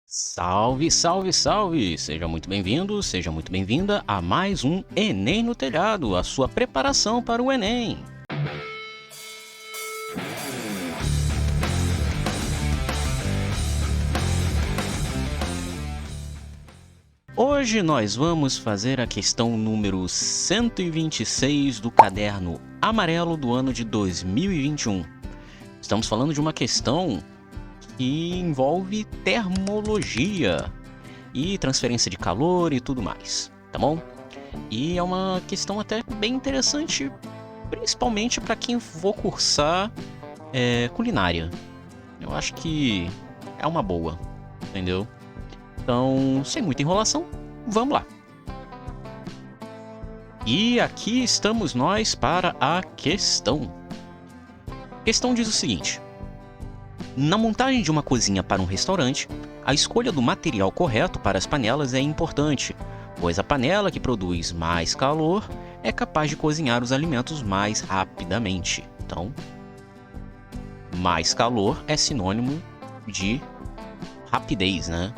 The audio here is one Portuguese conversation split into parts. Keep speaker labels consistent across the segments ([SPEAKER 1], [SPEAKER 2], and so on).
[SPEAKER 1] Salve, salve, salve! Seja muito bem-vindo, seja muito bem-vinda a mais um Enem no Telhado, a sua preparação para o Enem. Hoje nós vamos fazer a questão número 126 do caderno amarelo do ano de 2021. Estamos falando de uma questão que envolve termologia e transferência de calor e tudo mais, tá bom? E é uma questão até bem interessante, principalmente para quem for cursar culinária. Eu acho que é uma boa, entendeu? Então, sem muita enrolação, vamos lá. E aqui estamos nós para a questão. A questão diz o seguinte: na montagem de uma cozinha para um restaurante, a escolha do material correto para as panelas é importante, pois a panela que produz mais calor é capaz de cozinhar os alimentos mais rapidamente. Então, mais calor é sinônimo de rapidez, né?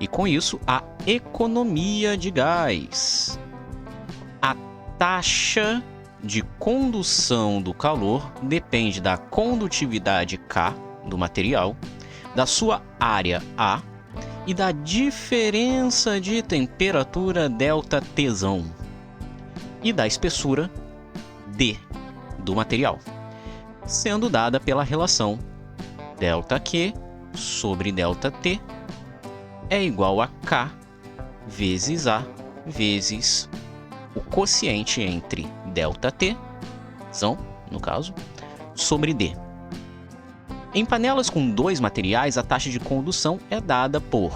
[SPEAKER 1] E com isso, a economia de gás. A taxa de condução do calor depende da condutividade K do material, da sua área A e da diferença de temperatura ΔT e da espessura D do material, sendo dada pela relação ΔQ sobre ΔT é igual a K vezes A vezes o quociente entre ΔT, no caso, sobre D. Em panelas com dois materiais, a taxa de condução é dada por...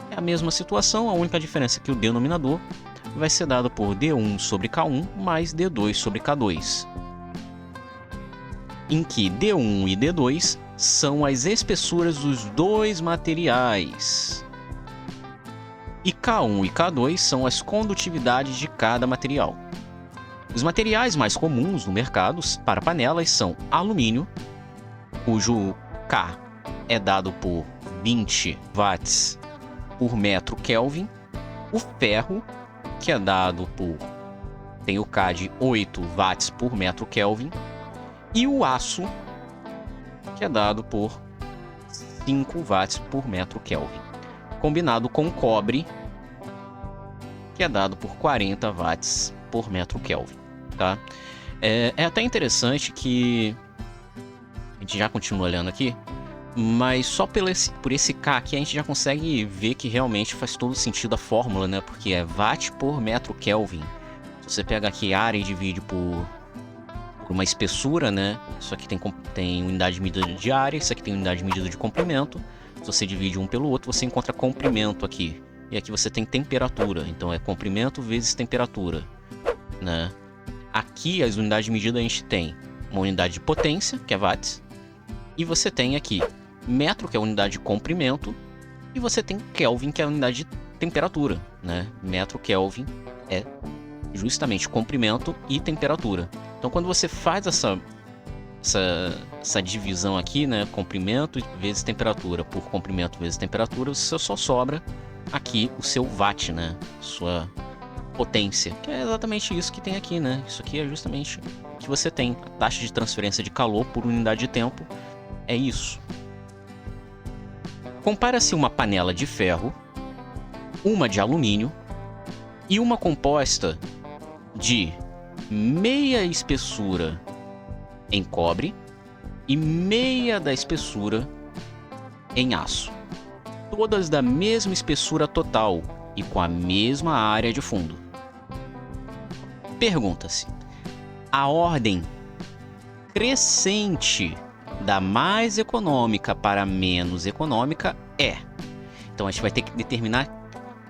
[SPEAKER 1] É a mesma situação, a única diferença é que o denominador vai ser dado por D1 sobre K1 mais D2 sobre K2, em que D1 e D2 são as espessuras dos dois materiais, e K1 e K2 são as condutividades de cada material. Os materiais mais comuns no mercado para panelas são alumínio, cujo K é dado por 20 watts por metro Kelvin, o ferro, que é dado por... tem o K de 8 watts por metro Kelvin, e o aço, que é dado por 5 watts por metro Kelvin, combinado com cobre, que é dado por 40 watts por metro Kelvin, tá? É até interessante que a gente já continua olhando aqui, mas só por esse K aqui a gente já consegue ver que realmente faz todo sentido a fórmula, né? Porque é watt por metro Kelvin. Se você pega aqui área e divide por uma espessura, né? Isso aqui tem unidade de medida de área, isso aqui tem unidade de medida de comprimento. Se você divide um pelo outro, você encontra comprimento aqui. E aqui você tem temperatura, então é comprimento vezes temperatura, né? Aqui as unidades de medida a gente tem uma unidade de potência, que é watts, e você tem aqui metro, que é a unidade de comprimento, e você tem Kelvin, que é a unidade de temperatura, né? Metro Kelvin é justamente comprimento e temperatura. Então quando você faz essa divisão aqui, né, comprimento vezes temperatura por comprimento vezes temperatura, você só sobra aqui o seu watt, né, sua potência, que é exatamente isso que tem aqui, né? Isso aqui é justamente o que você tem. A taxa de transferência de calor por unidade de tempo é isso. Compara-se uma panela de ferro, uma de alumínio e uma composta de meia espessura em cobre e meia da espessura em aço, todas da mesma espessura total e com a mesma área de fundo. Pergunta-se: a ordem crescente da mais econômica para a menos econômica é... Então a gente vai ter que determinar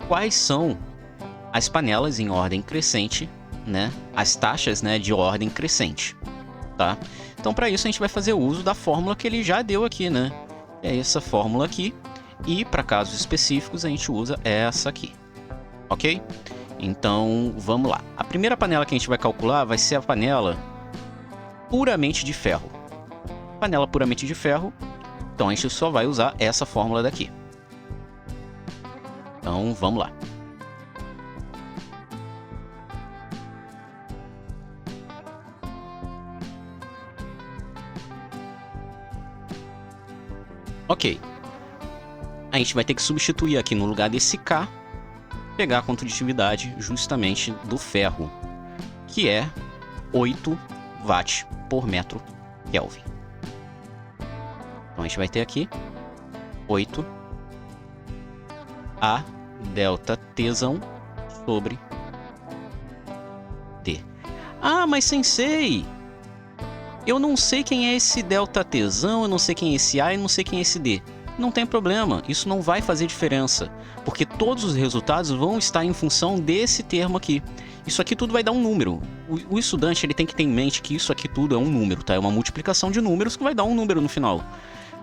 [SPEAKER 1] quais são as panelas em ordem crescente, né? As taxas, né, de ordem crescente, tá? Então para isso a gente vai fazer uso da fórmula que ele já deu aqui, né? É essa fórmula aqui, e para casos específicos a gente usa essa aqui, ok? Então vamos lá. A primeira panela que a gente vai calcular vai ser a panela puramente de ferro. Panela puramente de ferro, então a gente só vai usar essa fórmula daqui. Então, vamos lá. Ok. A gente vai ter que substituir aqui no lugar desse K, pegar a condutividade justamente do ferro, que é 8 watts por metro Kelvin. Então a gente vai ter aqui 8 A delta Tzão sobre D. Ah, mas sensei, eu não sei quem é esse delta Tzão, eu não sei quem é esse A e não sei quem é esse D. Não tem problema, isso não vai fazer diferença, porque todos os resultados vão estar em função desse termo aqui. Isso aqui tudo vai dar um número. O estudante ele tem que ter em mente que isso aqui tudo é um número, tá? É uma multiplicação de números que vai dar um número no final.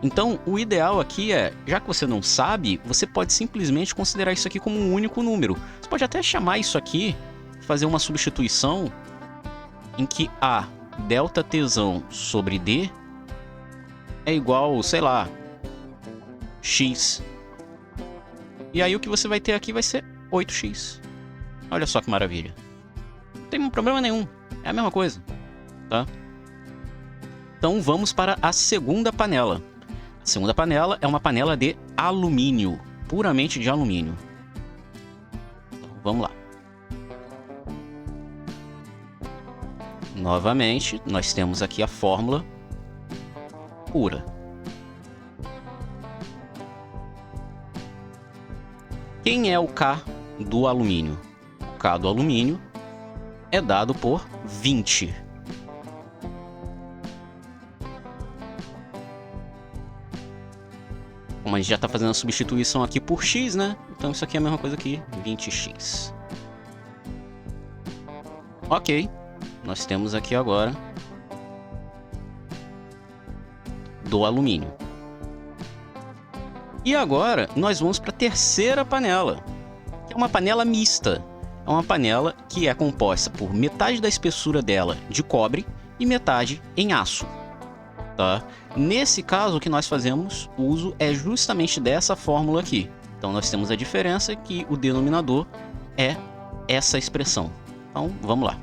[SPEAKER 1] Então, o ideal aqui é, já que você não sabe, você pode simplesmente considerar isso aqui como um único número. Você pode até chamar isso aqui, fazer uma substituição em que A delta Tzão sobre D é igual, sei lá, X. E aí o que você vai ter aqui vai ser 8x. Olha só que maravilha. Não tem problema nenhum. É a mesma coisa, tá? Então vamos para a segunda panela. A segunda panela é uma panela de alumínio, puramente de alumínio. Então, vamos lá. Novamente, nós temos aqui a fórmula pura. Quem é o K do alumínio? O K do alumínio é dado por 20. Como a gente já está fazendo a substituição aqui por X, né? Então isso aqui é a mesma coisa que 20x. Ok. Nós temos aqui agora do alumínio. E agora nós vamos para a terceira panela, que é uma panela mista. É uma panela que é composta por metade da espessura dela de cobre e metade em aço. Tá? Nesse caso, o que nós fazemos uso é justamente dessa fórmula aqui. Então nós temos a diferença que o denominador é essa expressão. Então vamos lá.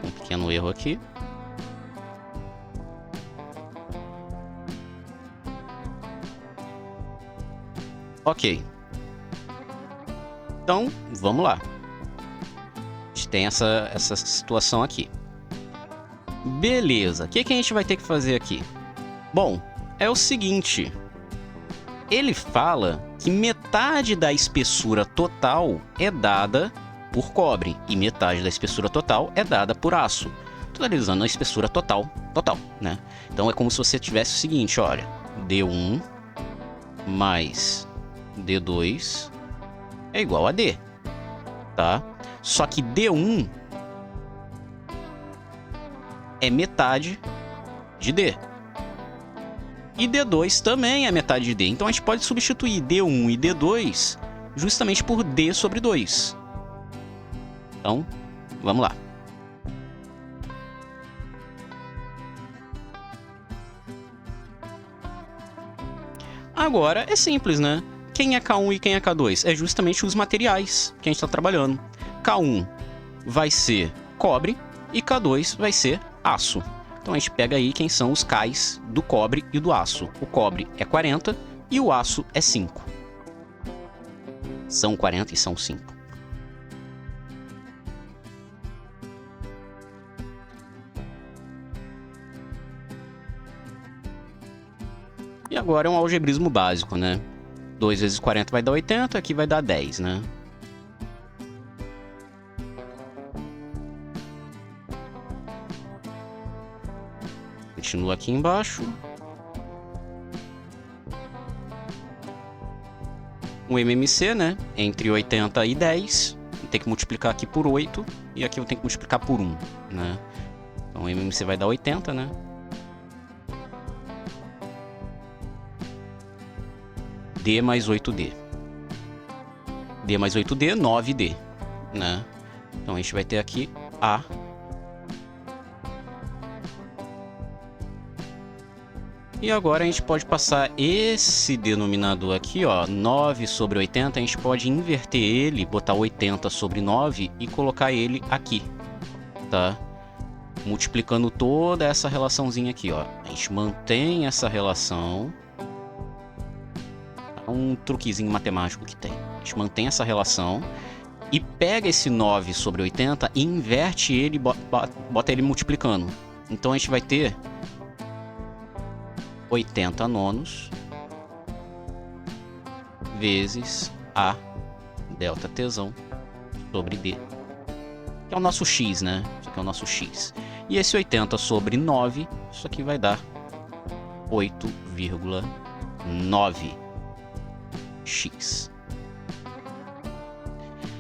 [SPEAKER 1] Um pequeno erro aqui. Ok. Então, vamos lá. A gente tem essa situação aqui. Beleza. O que a gente vai ter que fazer aqui? Bom, é o seguinte. Ele fala que metade da espessura total é dada por cobre e metade da espessura total é dada por aço, totalizando a espessura total, né? Então é como se você tivesse o seguinte, olha, D1 mais D2 é igual a D, tá? Só que D1 é metade de D. E D2 também é metade de D. Então a gente pode substituir D1 e D2 justamente por D sobre 2. Então, vamos lá. Agora é simples, né? Quem é K1 e quem é K2? É justamente os materiais que a gente está trabalhando. K1 vai ser cobre e K2 vai ser aço. Então a gente pega aí quem são os Ks do cobre e do aço. O cobre é 40 e o aço é 5. São 40 e são 5. E agora é um algebrismo básico, né? 2 vezes 40 vai dar 80, aqui vai dar 10, né? Continua aqui embaixo. O MMC, né? Entre 80 e 10. Tem que multiplicar aqui por 8. E aqui eu tenho que multiplicar por 1, né? Então o MMC vai dar 80, né? D mais 8D. D mais 8D, 9D, né? Então a gente vai ter aqui A. E agora a gente pode passar esse denominador aqui, ó, 9 sobre 80, a gente pode inverter ele, botar 80 sobre 9 e colocar ele aqui, tá? Multiplicando toda essa relaçãozinha aqui, ó. A gente mantém essa relação. Um truquezinho matemático que tem. A gente mantém essa relação e pega esse 9 sobre 80 e inverte ele e bota ele multiplicando. Então a gente vai ter 80 nonos vezes A delta Tzão sobre D. Que é o nosso X, né? Isso aqui é o nosso X. E esse 80 sobre 9, isso aqui vai dar 8,9x.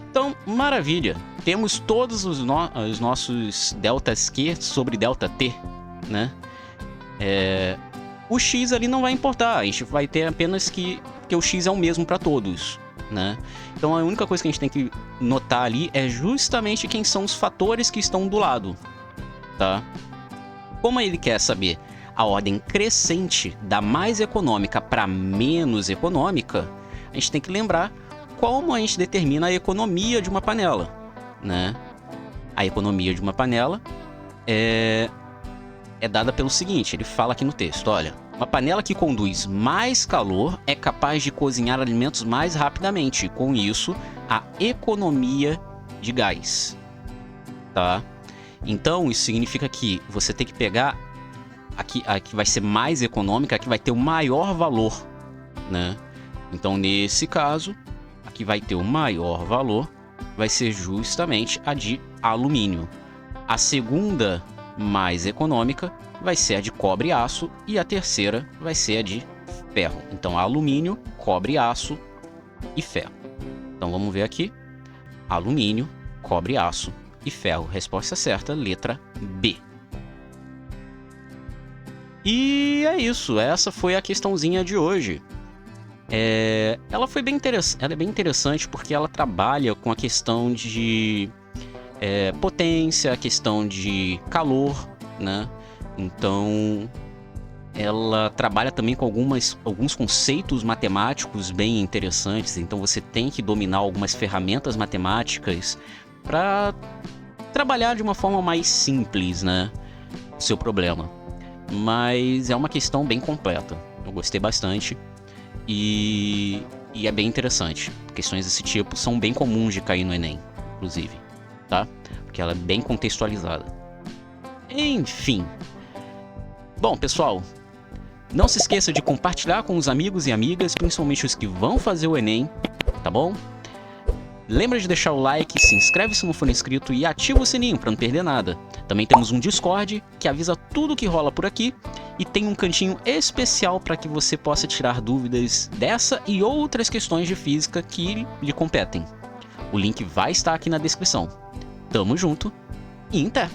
[SPEAKER 1] Então, maravilha. Temos todos os nossos deltas Q sobre delta T, né? O X ali não vai importar, a gente vai ter apenas que o X é o mesmo para todos, né? Então a única coisa que a gente tem que notar ali é justamente quem são os fatores que estão do lado, tá? Como ele quer saber a ordem crescente da mais econômica para menos econômica, a gente tem que lembrar como a gente determina a economia de uma panela, né? A economia de uma panela é dada pelo seguinte, ele fala aqui no texto, olha, uma panela que conduz mais calor é capaz de cozinhar alimentos mais rapidamente, e com isso, a economia de gás, tá? Então, isso significa que você tem que pegar a que vai ser mais econômica, a que vai ter o maior valor, né? Então, nesse caso, a que vai ter o maior valor vai ser justamente a de alumínio. A segunda mais econômica vai ser a de cobre e aço e a terceira vai ser a de ferro. Então, alumínio, cobre, aço e ferro. Então, vamos ver aqui. Alumínio, cobre, aço e ferro. Resposta certa, letra B. E é isso. Essa foi a questãozinha de hoje. Ela foi bem interessante. Ela é bem interessante porque ela trabalha com a questão de potência, a questão de calor, né? Então, ela trabalha também com alguns conceitos matemáticos bem interessantes. Então, você tem que dominar algumas ferramentas matemáticas para trabalhar de uma forma mais simples, né? O seu problema. Mas é uma questão bem completa. Eu gostei bastante e é bem interessante. Questões desse tipo são bem comuns de cair no Enem, inclusive, tá? Porque ela é bem contextualizada. Enfim. Bom, pessoal, não se esqueça de compartilhar com os amigos e amigas, principalmente os que vão fazer o Enem, tá bom? Lembra de deixar o like, se inscreve se não for inscrito e ativa o sininho para não perder nada. Também temos um Discord que avisa tudo que rola por aqui e tem um cantinho especial para que você possa tirar dúvidas dessa e outras questões de física que lhe competem. O link vai estar aqui na descrição. Tamo junto e até!